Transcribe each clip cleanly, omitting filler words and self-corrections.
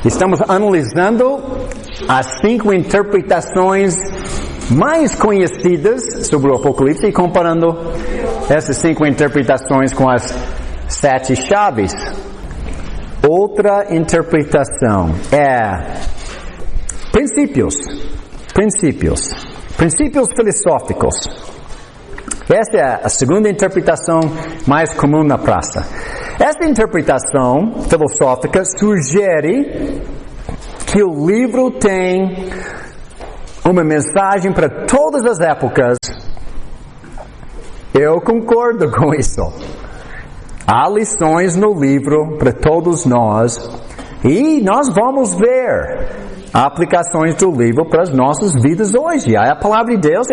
Estamos analisando as 5 interpretações mais conhecidas sobre o Apocalipse e comparando essas 5 interpretações com as 7 chaves. Outra interpretação é princípios filosóficos. Essa é a segunda interpretação mais comum na praça. Essa interpretação filosófica sugere que o livro tem uma mensagem para todas as épocas. Eu concordo com isso. Há lições no livro para todos nós e nós vamos ver aplicações do livro para as nossas vidas hoje. A palavra de Deus,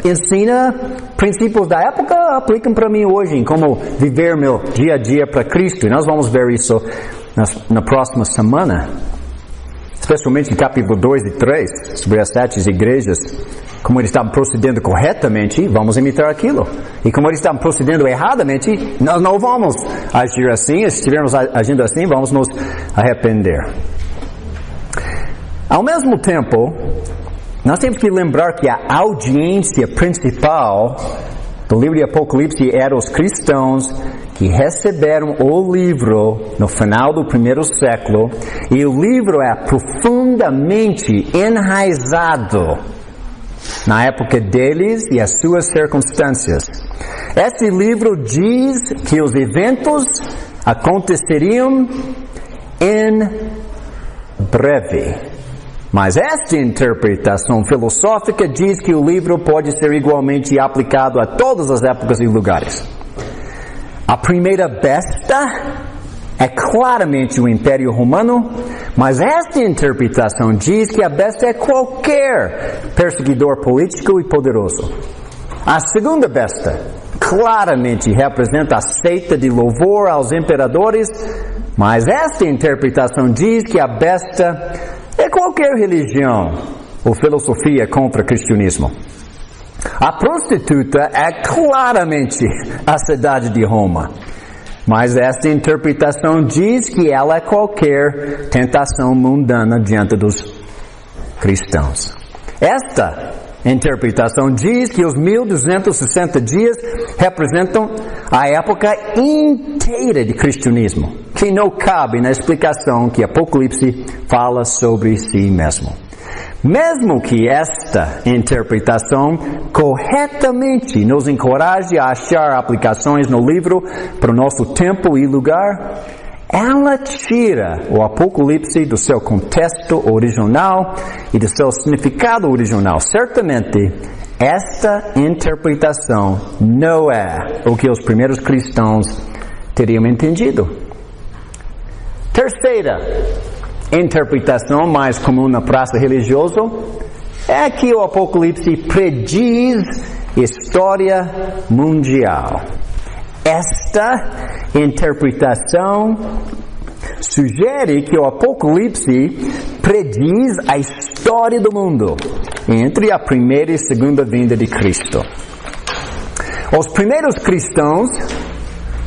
ensina princípios da época, aplicam para mim hoje, em como viver meu dia a dia para Cristo. E nós vamos ver isso na próxima semana, especialmente no capítulo 2 e 3, sobre as 7 igrejas, como eles estavam procedendo corretamente, vamos imitar aquilo. E como eles estavam procedendo erradamente, nós não vamos agir assim. Se estivermos agindo assim, vamos nos arrepender. Ao mesmo tempo, nós temos que lembrar que a audiência principal do livro de Apocalipse era os cristãos que receberam o livro no final do primeiro século, e o livro é profundamente enraizado na época deles e as suas circunstâncias. Este livro diz que os eventos aconteceriam em breve. Mas esta interpretação filosófica diz que o livro pode ser igualmente aplicado a todas as épocas e lugares. A primeira besta é claramente o Império Romano, mas esta interpretação diz que a besta é qualquer perseguidor político e poderoso. A segunda besta claramente representa a seita de louvor aos imperadores, mas esta interpretação diz que a besta é qualquer religião ou filosofia contra o cristianismo. A prostituta é claramente a cidade de Roma, mas esta interpretação diz que ela é qualquer tentação mundana diante dos cristãos. Esta interpretação diz que os 1260 dias representam a época inteira de cristianismo, que não cabe na explicação que Apocalipse fala sobre si mesmo. Mesmo que esta interpretação corretamente nos encoraje a achar aplicações no livro para o nosso tempo e lugar, ela tira o Apocalipse do seu contexto original e do seu significado original. Certamente, esta interpretação não é o que os primeiros cristãos teriam entendido. Terceira interpretação mais comum na praça religiosa é que o Apocalipse prediz história mundial. Esta interpretação sugere que o Apocalipse prediz a história do mundo entre a primeira e segunda vinda de Cristo. Os primeiros cristãos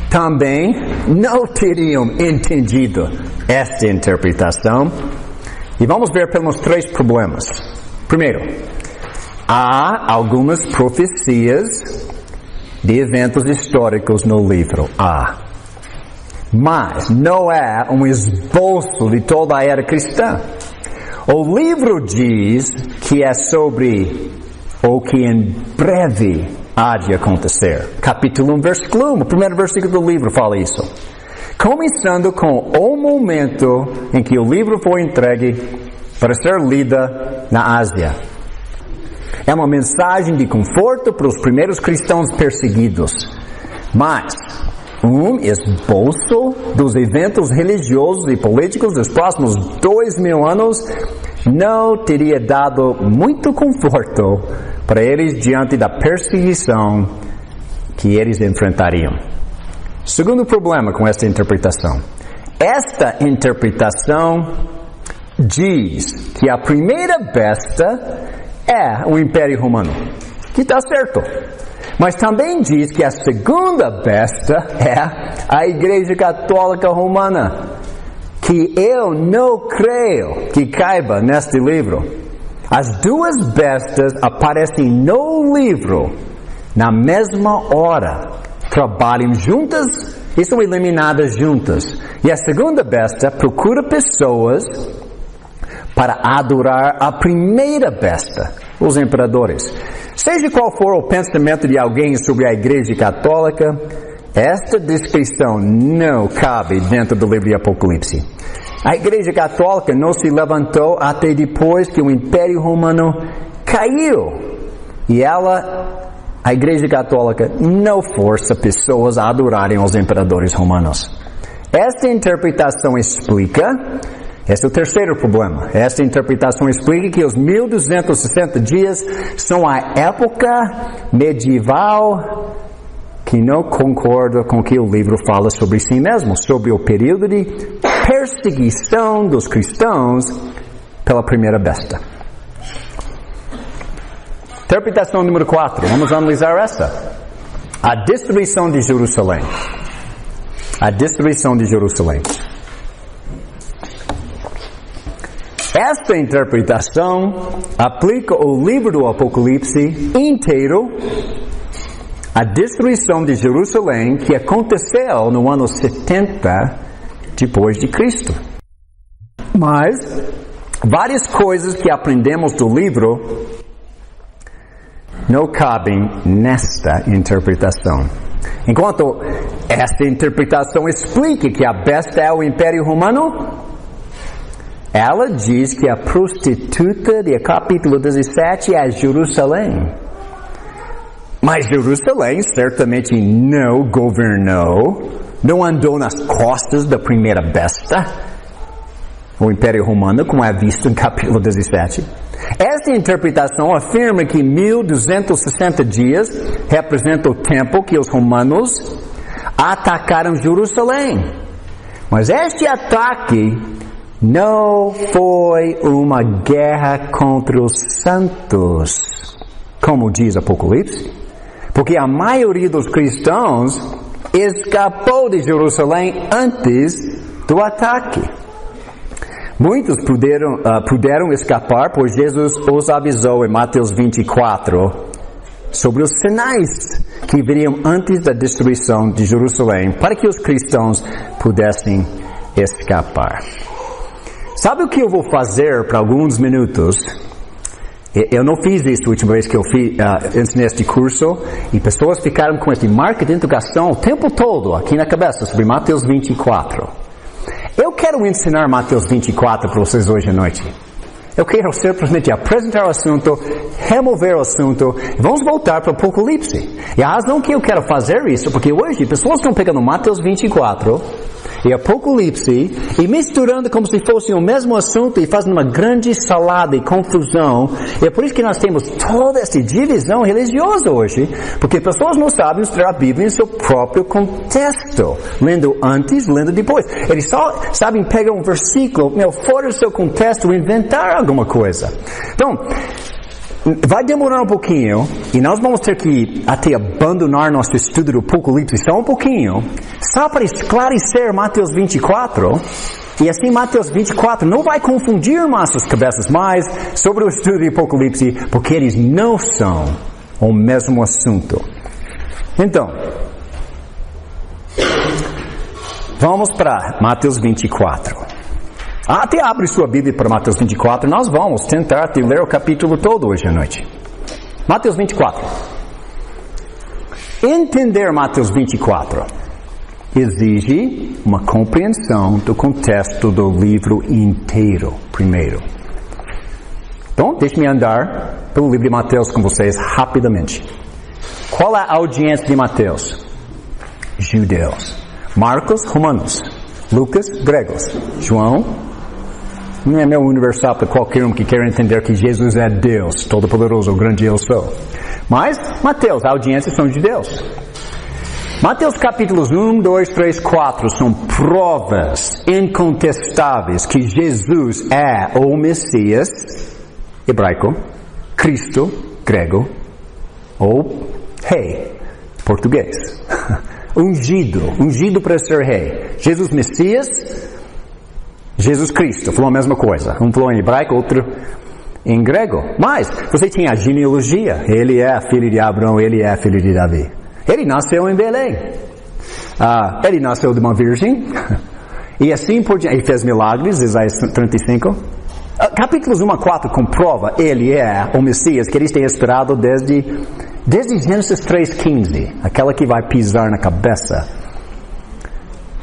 também não teriam entendido esta interpretação, e vamos ver pelos 3 problemas. Primeiro, há algumas profecias de eventos históricos no livro. Mas não é um esboço de toda a era cristã. O livro diz que é sobre o que em breve há de acontecer. Capítulo 1, versículo 1, o primeiro versículo do livro fala isso. Começando com o momento em que o livro foi entregue para ser lida na Ásia. É uma mensagem de conforto para os primeiros cristãos perseguidos, mas um esboço dos eventos religiosos e políticos dos próximos 2000 anos não teria dado muito conforto para eles diante da perseguição que eles enfrentariam. Segundo problema com esta interpretação. Esta interpretação diz que a primeira besta é o Império Romano, que está certo. Mas também diz que a segunda besta é a Igreja Católica Romana, que que eu não creio que caiba neste livro. As duas bestas aparecem no livro na mesma hora, trabalham juntas e são eliminadas juntas. E a segunda besta procura pessoas para adorar a primeira besta, os imperadores. Seja qual for o pensamento de alguém sobre a Igreja Católica, esta descrição não cabe dentro do livro de Apocalipse. A Igreja Católica não se levantou até depois que o Império Romano caiu. E a Igreja Católica não força pessoas a adorarem os imperadores romanos. Esta interpretação explica, esse é o terceiro problema, esta interpretação explica que os 1260 dias são a época medieval que não concorda com o que o livro fala sobre si mesmo, sobre o período de perseguição dos cristãos pela primeira besta. Interpretação número 4, vamos analisar essa. A destruição de Jerusalém. A destruição de Jerusalém. Esta interpretação aplica o livro do Apocalipse inteiro à destruição de Jerusalém que aconteceu no ano 70 depois de Cristo. Mas várias coisas que aprendemos do livro não cabem nesta interpretação. Enquanto esta interpretação explica que a besta é o Império Romano, ela diz que a prostituta de capítulo 17 é Jerusalém. Mas Jerusalém certamente não governou, não andou nas costas da primeira besta, o Império Romano, como é visto em capítulo 17. Esta interpretação afirma que 1260 dias representa o tempo que os romanos atacaram Jerusalém. Mas este ataque não foi uma guerra contra os santos, como diz Apocalipse, porque a maioria dos cristãos escapou de Jerusalém antes do ataque. Muitos puderam escapar, pois Jesus os avisou em Mateus 24 sobre os sinais que viriam antes da destruição de Jerusalém, para que os cristãos pudessem escapar. Sabe o que eu vou fazer para alguns minutos? Eu não fiz isso a última vez que eu ensinei este curso, e pessoas ficaram com esse marco de interrogação o tempo todo aqui na cabeça sobre Mateus 24. Eu quero ensinar Mateus 24 para vocês hoje à noite. Eu quero simplesmente apresentar o assunto, remover o assunto, e vamos voltar para o Apocalipse. E a razão que eu quero fazer isso, porque hoje pessoas estão pegando Mateus 24 e Apocalipse e misturando como se fosse o mesmo assunto e fazendo uma grande salada e confusão. E é por isso que nós temos toda essa divisão religiosa hoje, porque pessoas não sabem estudar a Bíblia em seu próprio contexto, lendo antes, lendo depois. Eles só sabem pegar um versículo, fora do seu contexto, e inventar alguma coisa. Então, vai demorar um pouquinho, e nós vamos ter que até abandonar nosso estudo do Apocalipse só um pouquinho, só para esclarecer Mateus 24, e assim Mateus 24 não vai confundir nossas cabeças mais sobre o estudo do Apocalipse, porque eles não são o mesmo assunto. Então, vamos para Mateus 24. Até abre sua Bíblia para Mateus 24. Nós vamos tentar ler o capítulo todo hoje à noite. Mateus 24. Entender Mateus 24 exige uma compreensão do contexto do livro inteiro, primeiro. Então, deixe-me andar pelo livro de Mateus com vocês rapidamente. Qual é a audiência de Mateus? Judeus. Marcos, romanos. Lucas, gregos. João, não é meu universal para qualquer um que quer entender que Jesus é Deus, todo-poderoso, o grande eu sou. Mas, Mateus, a audiência são judeus. Mateus capítulos 1, 2, 3, 4 são provas incontestáveis que Jesus é o Messias, hebraico, Cristo, grego, ou rei, português. ungido para ser rei. Jesus Messias, Jesus Cristo falou a mesma coisa. Um falou em hebraico, outro em grego. Mas você tinha a genealogia. Ele é filho de Abraão, ele é filho de Davi. Ele nasceu em Belém. Ele nasceu de uma virgem. E assim por diante. Ele fez milagres, Isaías 35. Capítulos 1 a 4 comprova ele é o Messias que eles têm esperado desde Gênesis 3,15. Aquela que vai pisar na cabeça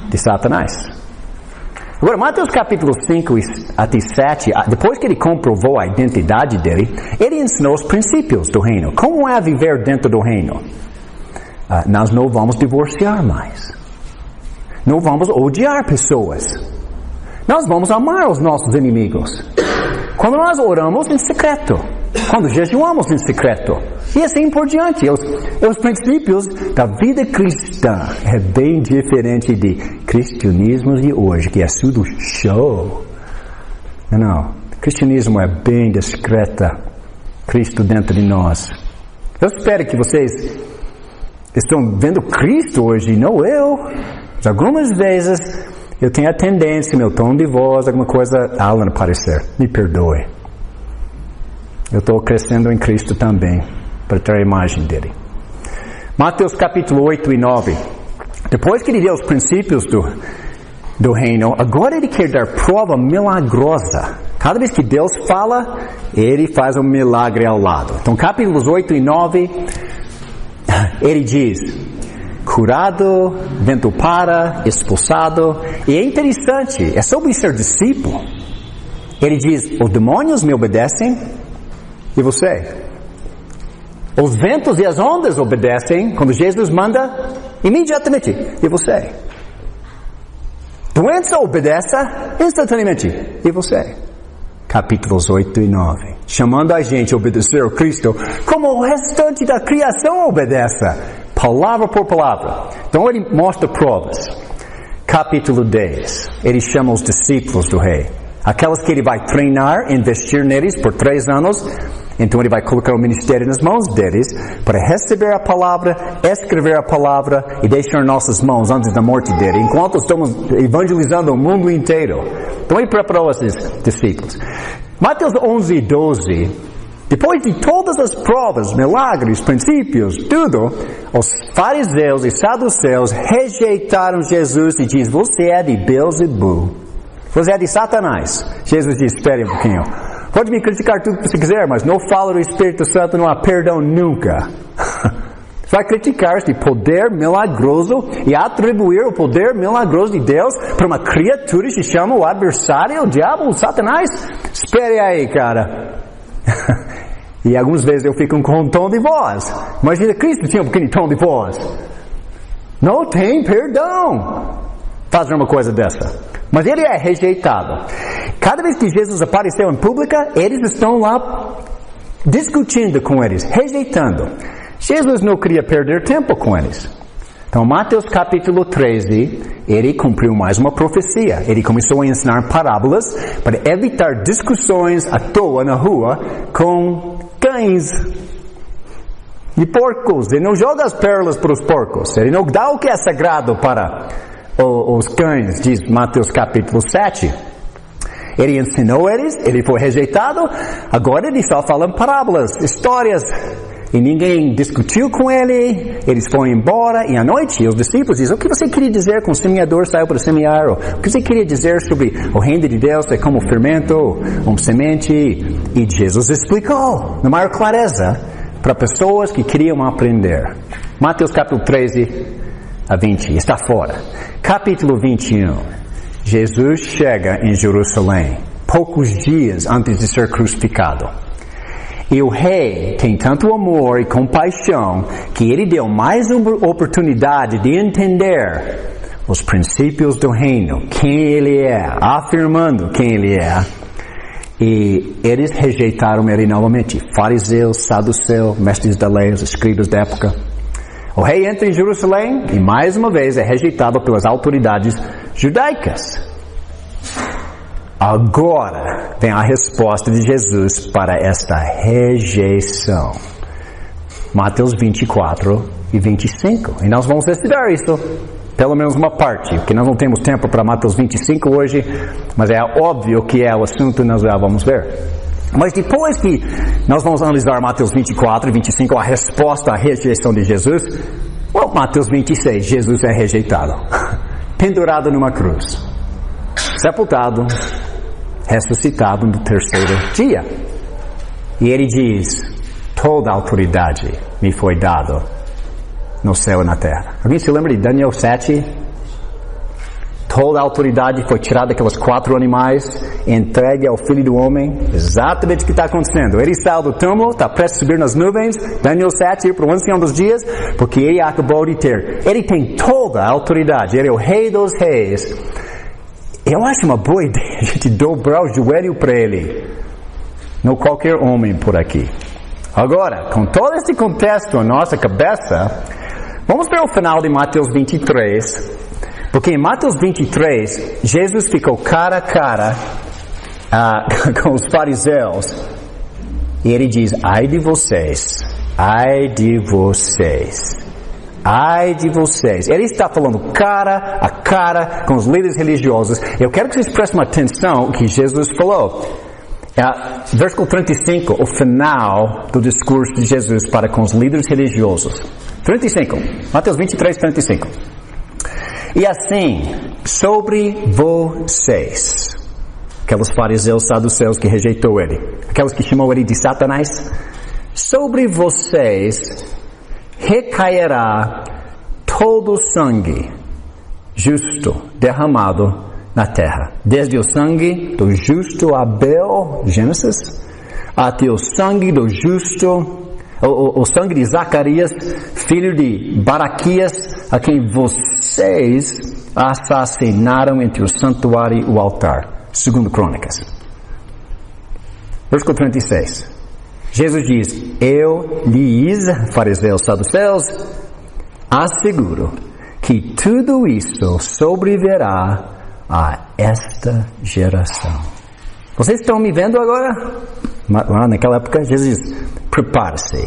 de Satanás. Agora, Mateus capítulo 5 até 7, depois que ele comprovou a identidade dele, ele ensinou os princípios do reino. Como é viver dentro do reino? Nós não vamos divorciar mais. Não vamos odiar pessoas. Nós vamos amar os nossos inimigos. Quando nós oramos em secreto. Quando jejuamos em secreto. E assim por diante. Os princípios da vida cristã é bem diferente de cristianismo de hoje, que é tudo show. Não. Cristianismo é bem discreta. Cristo dentro de nós. Eu espero que vocês estão vendo Cristo hoje, não eu. Mas algumas vezes eu tenho a tendência, meu tom de voz, alguma coisa, Alan aparecer. Me perdoe. Eu estou crescendo em Cristo também, para ter a imagem dele. Mateus capítulo 8 e 9. Depois que ele deu os princípios do reino, agora ele quer dar prova milagrosa. Cada vez que Deus fala, ele faz um milagre ao lado. Então capítulos 8 e 9, ele diz: curado, vento para, expulsado. E é interessante, é sobre ser discípulo. Ele diz: os demônios me obedecem. E você? Os ventos e as ondas obedecem quando Jesus manda imediatamente. E você? Doença obedece instantaneamente. E você? Capítulos 8 e 9. Chamando a gente a obedecer a Cristo como o restante da criação obedece. Palavra por palavra. Então ele mostra provas. Capítulo 10. Ele chama os discípulos do rei. Aquelas que ele vai treinar, investir neles por 3 anos. Então ele vai colocar o ministério nas mãos deles para receber a palavra, escrever a palavra e deixar nossas mãos antes da morte dele, enquanto estamos evangelizando o mundo inteiro. Então ele preparou esses discípulos. Mateus 11 e 12, depois de todas as provas, milagres, princípios, tudo, os fariseus e saduceus rejeitaram Jesus e diz: você é de Beelzebul, você é de Satanás. Jesus diz: espere um pouquinho. Pode me criticar tudo que você quiser, mas não fala do Espírito Santo, não há perdão nunca. Você vai criticar este poder milagroso e atribuir o poder milagroso de Deus para uma criatura que se chama o adversário, o diabo, o Satanás? Espere aí, cara. E algumas vezes eu fico com um tom de voz. Imagina, Cristo tinha um pequeno tom de voz. Não tem perdão fazer uma coisa dessa. Mas ele é rejeitado. Cada vez que Jesus apareceu em público, eles estão lá discutindo com eles, rejeitando. Jesus não queria perder tempo com eles. Então, Mateus capítulo 13, ele cumpriu mais uma profecia. Ele começou a ensinar parábolas para evitar discussões à toa na rua com cães e porcos. Ele não joga as pérolas para os porcos. Ele não dá o que é sagrado para os cães, diz Mateus capítulo 7. Ele ensinou eles, ele foi rejeitado, agora ele só fala parábolas, histórias, e ninguém discutiu com ele, eles foram embora, e à noite os discípulos dizem: o que você queria dizer com o semeador saiu para semear? O que você queria dizer sobre o reino de Deus é como fermento, semente? E Jesus explicou, na maior clareza, para pessoas que queriam aprender. Mateus capítulo 13 a 20, está fora. Capítulo 21, Jesus chega em Jerusalém, poucos dias antes de ser crucificado. E o rei tem tanto amor e compaixão que ele deu mais uma oportunidade de entender os princípios do reino, quem ele é, afirmando quem ele é. E eles rejeitaram ele novamente. Fariseus, saduceus, mestres da lei, os escribas da época. O rei entra em Jerusalém e mais uma vez é rejeitado pelas autoridades judaicas. Agora vem a resposta de Jesus para esta rejeição. Mateus 24 e 25. E nós vamos estudar isso. Pelo menos uma parte, porque nós não temos tempo para Mateus 25 hoje, mas é óbvio que é o assunto, nós já vamos ver. Mas depois que nós vamos analisar Mateus 24 e 25, a resposta à rejeição de Jesus, Mateus 26, Jesus é rejeitado, pendurado numa cruz, sepultado, ressuscitado no terceiro dia. E ele diz, toda a autoridade me foi dada no céu e na terra. Alguém se lembra de Daniel 7? Toda a autoridade foi tirada daqueles 4 animais, entregue ao Filho do Homem. Exatamente o que está acontecendo. Ele saiu do túmulo, está prestes a subir nas nuvens. Daniel 7, ir para o ancião dos dias, porque ele acabou de ter. Ele tem toda a autoridade. Ele é o rei dos reis. Eu acho uma boa ideia a gente dobrar o joelho para ele. Não qualquer homem por aqui. Agora, com todo esse contexto na nossa cabeça, vamos ver o final de Mateus 23. Porque em Mateus 23, Jesus ficou cara a cara com os fariseus. E ele diz, ai de vocês, ai de vocês, ai de vocês. Ele está falando cara a cara com os líderes religiosos. Eu quero que vocês prestem atenção no que Jesus falou. Versículo 35, o final do discurso de Jesus para com os líderes religiosos. 35, Mateus 23, 35. E assim, sobre vocês, aqueles fariseus saduceus que rejeitou ele, aqueles que chamou ele de Satanás, sobre vocês recairá todo o sangue justo derramado na terra, desde o sangue do justo Abel, Gênesis, até o sangue do justo, o sangue de Zacarias, filho de Baraquias, a quem vocês assassinaram entre o santuário e o altar. 2 Crônicas. Versículo 36. Jesus diz, eu lhes, fariseus saduceus, asseguro que tudo isso sobrevirá a esta geração. Vocês estão me vendo agora? Lá naquela época, Jesus diz, prepare-se.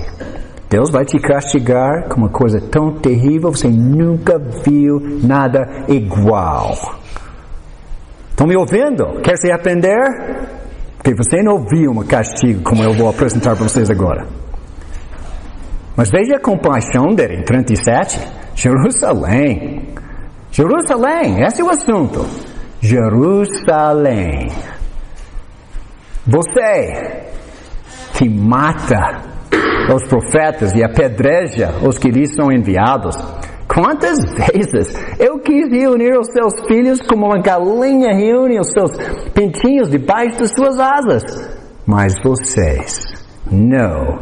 Deus vai te castigar com uma coisa tão terrível, você nunca viu nada igual. Estão me ouvindo? Quer se arrepender? Porque você não viu um castigo como eu vou apresentar para vocês agora. Mas veja a compaixão dele em 37. Jerusalém. Jerusalém, esse é o assunto. Jerusalém. Você que mata os profetas e apedreja os que lhes são enviados. Quantas vezes eu quis reunir os seus filhos como uma galinha reúne os seus pintinhos debaixo das suas asas, mas vocês não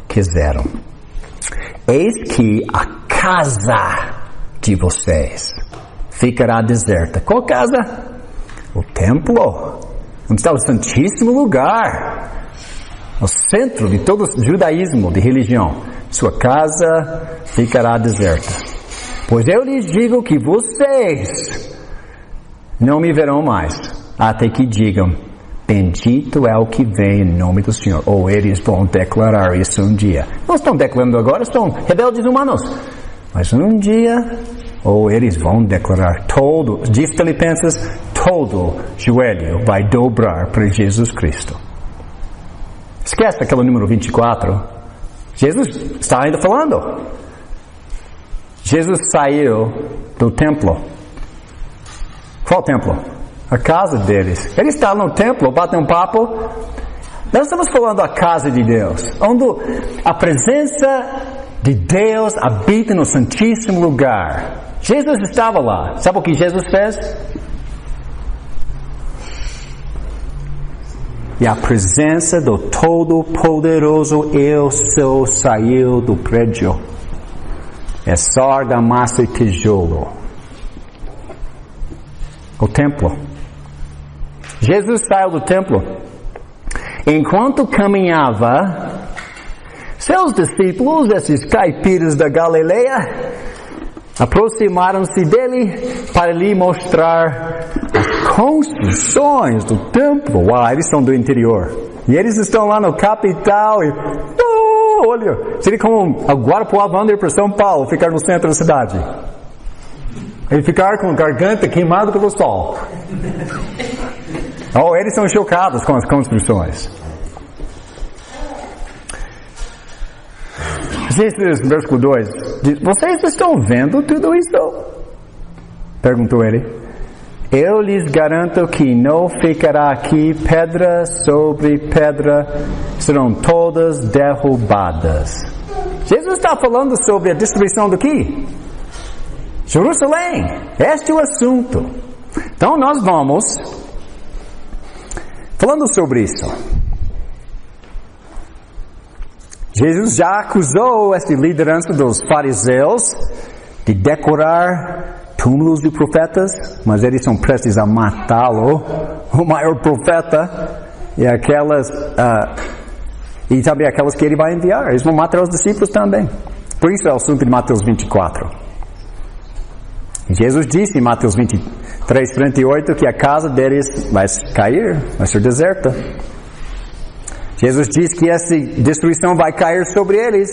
quiseram. Eis que a casa de vocês ficará deserta. Qual casa? O templo, onde está o santíssimo lugar, o centro de todo o judaísmo, de religião. Sua casa ficará deserta. Pois eu lhes digo que vocês não me verão mais, até que digam, bendito é o que vem em nome do Senhor. Ou eles vão declarar isso um dia. Não estão declarando agora, são rebeldes humanos. Mas um dia, ou eles vão declarar todo, diz Filipenses, todo joelho vai dobrar para Jesus Cristo. Esquece aquele número 24. Jesus está ainda falando. Jesus saiu do templo. Qual templo? A casa deles. Ele está no templo, bate um papo. Nós estamos falando da casa de Deus, onde a presença de Deus habita no santíssimo lugar. Jesus estava lá. Sabe o que Jesus fez? E a presença do Todo-Poderoso Eu Sou saiu do prédio. É só argamassa e tijolo. O templo. Jesus saiu do templo. Enquanto caminhava, seus discípulos, esses caipiras da Galileia, aproximaram-se dele para lhe mostrar as construções do templo. Uau, eles são do interior. E eles estão lá no capital e... olha, seria como agora para Wander para São Paulo, ficar no centro da cidade. E ficar com a garganta queimada pelo sol. Oh, eles são chocados com as construções. Jesus, versículo 2, diz, vocês estão vendo tudo isso? Perguntou ele. Eu lhes garanto que não ficará aqui pedra sobre pedra, serão todas derrubadas. Jesus está falando sobre a destruição do quê? Jerusalém. Este é o assunto. Então nós vamos falando sobre isso. Jesus já acusou esta liderança dos fariseus de decorar túmulos de profetas, mas eles são prestes a matá-lo, o maior profeta, e também aquelas que ele vai enviar. Eles vão matar os discípulos também. Por isso é o assunto de Mateus 24. Jesus disse em Mateus 23, 38 que a casa deles vai cair, vai ser deserta. Jesus diz que essa destruição vai cair sobre eles.